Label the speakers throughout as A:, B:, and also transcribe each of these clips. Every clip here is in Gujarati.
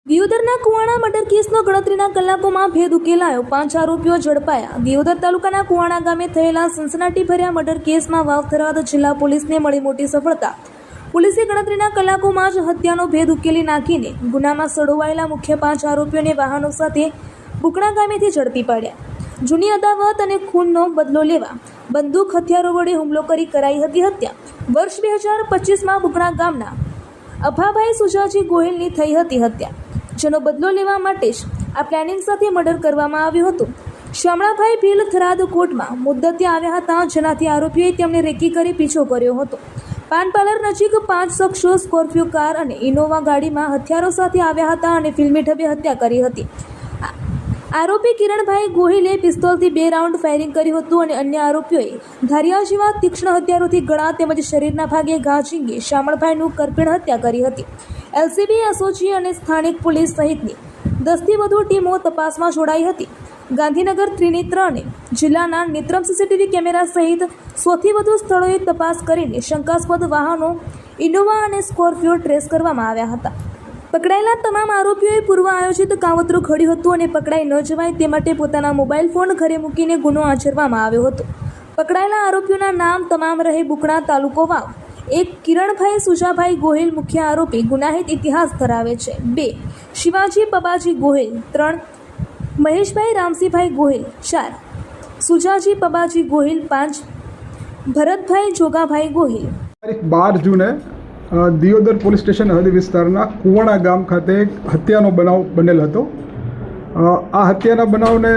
A: દિયોદરના કુવાણા મર્ડર કેસનો ગણતરીના કલાકોમાં ભેદ ઉકેલાયો, 5 આરોપીઓ ઝડપાયા। દિયોદર તાલુકાના કુવાણા ગામે થયેલા સનસનાટીભર્યા મર્ડર કેસમાં વાવ-થરાદ જિલ્લા પોલીસને મળી મોટી સફળતા। પોલીસે ગણતરીના કલાકોમાં જ હત્યાનો ભેદ ઉકેલી નાખીને ગુનામાં સંડોવાયેલા મુખ્ય 5 આરોપીઓને વાહનો સાથે બુકણા ગામેથી ઝડપી પાડ્યા। જૂની અદાવત અને ખૂનનો બદલો લેવા બંદૂક હથિયારો વડે હુમલો કરી કરાઈ હતી હત્યા। વર્ષ 2025માં બુકણા ગામના અભાભાઈ સુજાજી ગોહિલની થઈ હતી હત્યા, જેનો બદલો લેવા માટે જ આ પ્લાનિંગ સાથે મર્ડર કરવામાં આવ્યું હતું। શામળાભાઈ ભીલ થરાદ કોર્ટમાં મુદ્દતે આવ્યા હતા, જેનાથી આરોપીઓએ તેમને રેકી કરી પીછો કર્યો હતો। પાન પાર્લર નજીક 5 શખ્સો સ્કોર્પિયો કાર અને ઇનોવા ગાડીમાં હથિયારો સાથે આવ્યા હતા અને ફિલ્મી ઢબે હત્યા કરી હતી। આરોપી કિરણભાઈ ગોહિલે પિસ્તોલથી 2 રાઉન્ડ ફાયરિંગ કર્યું હતું અને અન્ય આરોપીઓએ ધારિયા જેવા તીક્ષ્ણ હથિયારોથી ગળા તેમજ શરીરના ભાગે ઘા ઝીંકી શામળભાઈનું કરપીણ હત્યા કરી હતી। એલસીબી, એસઓજી અને સ્થાનિક પોલીસ સહિતની 10થી વધુ ટીમો તપાસમાં જોડાઈ હતી। ગાંધીનગર, ત્રિનેત્ર અને જિલ્લાના નેત્રમ સીસીટીવી કેમેરા સહિત 100થી વધુ સ્થળોએ તપાસ કરીને શંકાસ્પદ વાહનો ઇનોવા અને સ્કોર્પિયો ટ્રેસ કરવામાં આવ્યા હતા। પકડાયેલા તમામ આરોપીઓએ પૂર્વ આયોજિત કાવતરું ઘડ્યું હતું અને પકડાઈ ન જવાય તે માટે પોતાના મોબાઈલ ફોન ઘરે મૂકીને ગુનો આચરવામાં આવ્યો હતો। પકડાયેલા આરોપીઓના નામ તમામ રહે બુકણા, તાલુકો વાવ। 1 કિરણભાઈ સુજાભાઈ ગોહિલ મુખ્ય આરોપી, ગુનાહિત ઇતિહાસ ધરાવે છે। 2 શિવાજી પબાજી ગોહિલ। 3 મહેશભાઈ રામસીભાઈ ગોહિલ। 4 સુજાજી પબાજી ગોહિલ। 5 ભરતભાઈ જોગાભાઈ ગોહિલ।
B: તારીખ 12 જૂને દિયોદર પોલીસ સ્ટેશન હદ વિસ્તારના કુવાણા ગામ ખાતે એક હત્યાનો બનાવ બનેલ હતો। આ હત્યાના બનાવને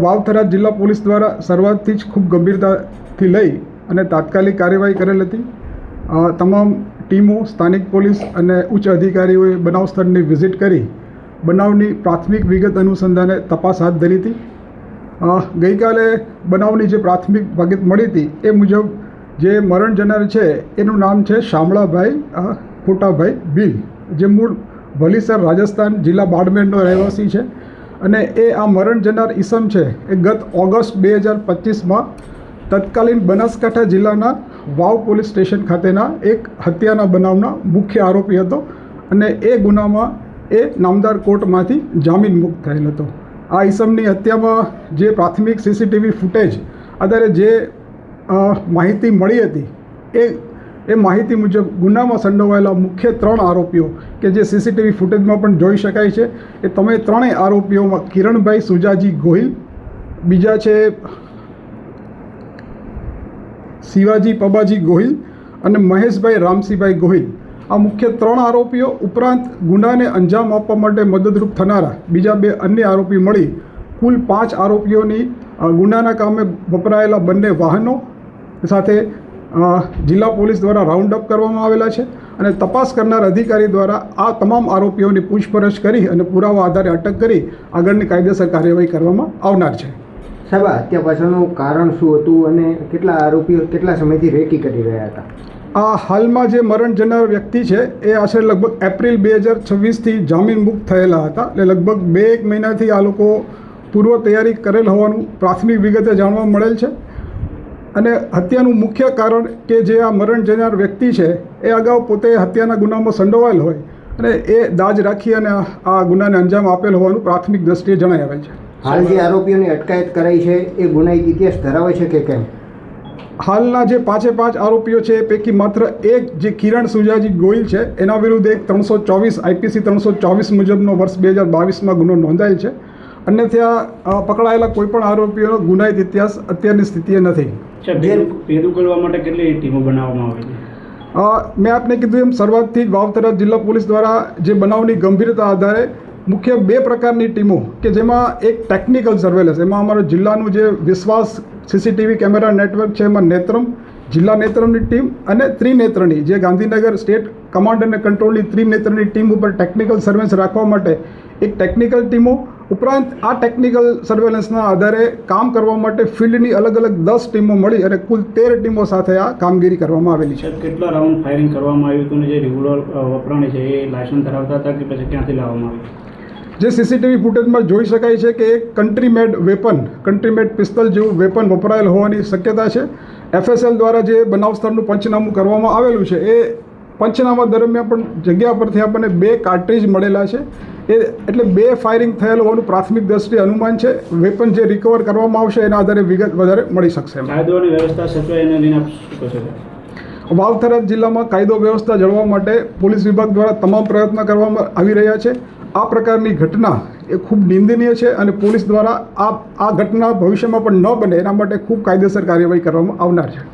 B: વાવ-થરાદ જિલ્લા પોલીસ દ્વારા શરૂઆતથી જ ખૂબ ગંભીરતાથી લઈ અને તાત્કાલિક કાર્યવાહી કરેલ હતી। તમામ ટીમો, સ્થાનિક પોલીસ અને ઉચ્ચ અધિકારીઓએ બનાવ સ્થળની વિઝિટ કરી બનાવની પ્રાથમિક વિગત અનુસંધાને તપાસ હાથ ધરી હતી। ગઈકાલે બનાવની જે પ્રાથમિક વિગત મળી હતી એ મુજબ જે મરણ જનાર છે એનું નામ છે શામળાભાઈ ફોટાભાઈ ભીલ, જે મૂળ વલીસર, રાજસ્થાન જિલ્લા બાડમેરનો રહેવાસી છે અને એ આ મરણ જનાર ઈસમ છે એ ગત ઓગસ્ટ 2025માં તત્કાલીન બનાસકાંઠા જિલ્લાના વાવ પોલીસ સ્ટેશન ખાતેના એક હત્યાના બનાવના મુખ્ય આરોપી હતો અને એ ગુનામાં એ નામદાર કોર્ટમાંથી જામીન મુક્ત થયેલ હતો। આ ઈસમની હત્યામાં જે પ્રાથમિક સીસીટીવી ફૂટેજ આધારે જે માહિતી મળી હતી એ માહિતી મુજબ ગુનામાં સંડોવાયેલા મુખ્ય 3 આરોપીઓ કે જે સીસીટીવી ફૂટેજમાં પણ જોઈ શકાય છે એ ત્રણેય આરોપીઓમાં કિરણભાઈ સુજાજી ગોહિલ, બીજા છે શિવાજી પબાજી ગોહિલ અને મહેશભાઈ રામસીભાઈ ગોહિલ। આ મુખ્ય 3 આરોપીઓ ઉપરાંત ગુનાને અંજામ આપવા માટે મદદરૂપ થનારા બીજા 2 અન્ય આરોપી મળી કુલ 5 આરોપીઓની ગુનાના કામે વપરાયેલા બંને વાહનો સાથે જિલ્લા પોલીસ દ્વારા રાઉન્ડ અપ કરવામાં આવેલા છે અને તપાસ કરનાર અધિકારી દ્વારા આ તમામ આરોપીઓની પૂછપરછ કરી અને પુરાવા આધારે અટક કરી આગળની કાયદેસર કાર્યવાહી કરવામાં આવનાર છે।
C: સાહેબ, હત્યા પાછળનું કારણ શું હતું અને કેટલા આરોપીઓ કેટલા સમયથી રેકી કરી રહ્યા હતા?
B: આ હાલમાં જે મરણ જનાર વ્યક્તિ છે એ આશરે લગભગ એપ્રિલ 2026થી જામીન મુક્ત થયેલા હતા, એટલે લગભગ 2-1 મહિનાથી આ લોકો પૂર્વ તૈયારી કરેલ હોવાનું પ્રાથમિક વિગતે જાણવા મળેલ છે અને હત્યાનું મુખ્ય કારણ કે જે આ મરણ જનાર વ્યક્તિ છે એ અગાઉ પોતે હત્યાના ગુનામાં સંડોવાયેલ હોય અને એ દાજ રાખી અને આ ગુનાને અંજામ આપેલ હોવાનું પ્રાથમિક દ્રષ્ટિએ જણાઈ આવેલ છે।
C: હાલ જે આરોપીઓની અટકાયત કરાઈ છે એ ગુનાહિત ઇતિહાસ ધરાવે છે કે કેમ?
B: હાલના જે 5 આરોપીઓ છે એ પૈકી માત્ર એક જે કિરણ સુજાજી ગોહિલ છે એના વિરુદ્ધ એક 324 આઈપીસી 324 મુજબનો વર્ષ 2022માં ગુનો નોંધાયેલ છે। અન્યથા પકડાયેલા કોઈપણ આરોપીઓનો ગુનાહિત ઇતિહાસ અત્યારની સ્થિતિએ નથી।
D: ભેદ ઉકેલવા માટે કેટલી ટીમો બનાવવામાં આવી છે?
B: મેં આપને કીધું એમ શરૂઆતથી જ વાવ-થરાદ જિલ્લા પોલીસ દ્વારા જે બનાવની ગંભીરતા આધારે મુખ્ય 2 પ્રકારની ટીમો કે જેમાં એક ટેકનિકલ સર્વેલન્સ, એમાં અમારો જિલ્લાનું જે વિશ્વાસ સીસીટીવી કેમેરા નેટવર્ક છે એમાં નેત્રમ, જિલ્લા નેત્રમની ટીમ અને ત્રિનેત્રની જે ગાંધીનગર સ્ટેટ કમાન્ડ અને કંટ્રોલની ત્રિનેત્રની ટીમ ઉપર ટેકનિકલ સર્વેલન્સ રાખવા માટે એક ટેકનિકલ ટીમો ઉપરાંત આ ટેકનિકલ સર્વેલન્સના આધારે કામ કરવા માટે ફિલ્ડની અલગ 10 ટીમો મળી અને કુલ 13 ટીમો સાથે આ કામગીરી કરવામાં આવેલી છે।
D: કેટલા રાઉન્ડ ફાયરિંગ કરવામાં આવ્યું હતું અને જે રિવોલ્વર વપરાણી છે એ લાયસન્સ ધરાવતા હતા કે પછી ક્યાંથી લાવવામાં આવ્યું?
B: જે સીસીટીવી ફૂટેજમાં જોઈ શકાય છે કે એક કન્ટ્રી મેડ પિસ્તોલ જેવું વેપન વપરાયેલ હોવાની શક્યતા છે। FSL દ્વારા જે બનાવ સ્થળનું પંચનામું કરવામાં આવેલું છે એ પંચનામા દરમિયાન પણ જગ્યા પરથી આપણને 2 કાર્ટ્રીજ મળેલા છે. એટલે 2 ફાયરિંગ થયેલ હોવાનું પ્રાથમિક દ્રષ્ટિએ અનુમાન છે. વેપન જે રિકવર કરવામાં આવશે એના આધારે વિગત વધારે મળી શકશે.
D: કાયદો અને વ્યવસ્થા સચવાય એને લઈને આપ શું કહેશો?
B: વાવ-થરાદ જિલ્લામાં કાયદો વ્યવસ્થા જળવવા માટે પોલીસ વિભાગ દ્વારા તમામ પ્રયત્ન કરવામાં આવી રહ્યા છે. આ પ્રકારની ઘટના એ ખૂબ નિંદનીય છે અને પોલીસ દ્વારા આ ઘટના ભવિષ્યમાં પણ ન બને એના માટે ખૂબ કાયદેસર કાર્યવાહી કરવામાં આવનાર છે.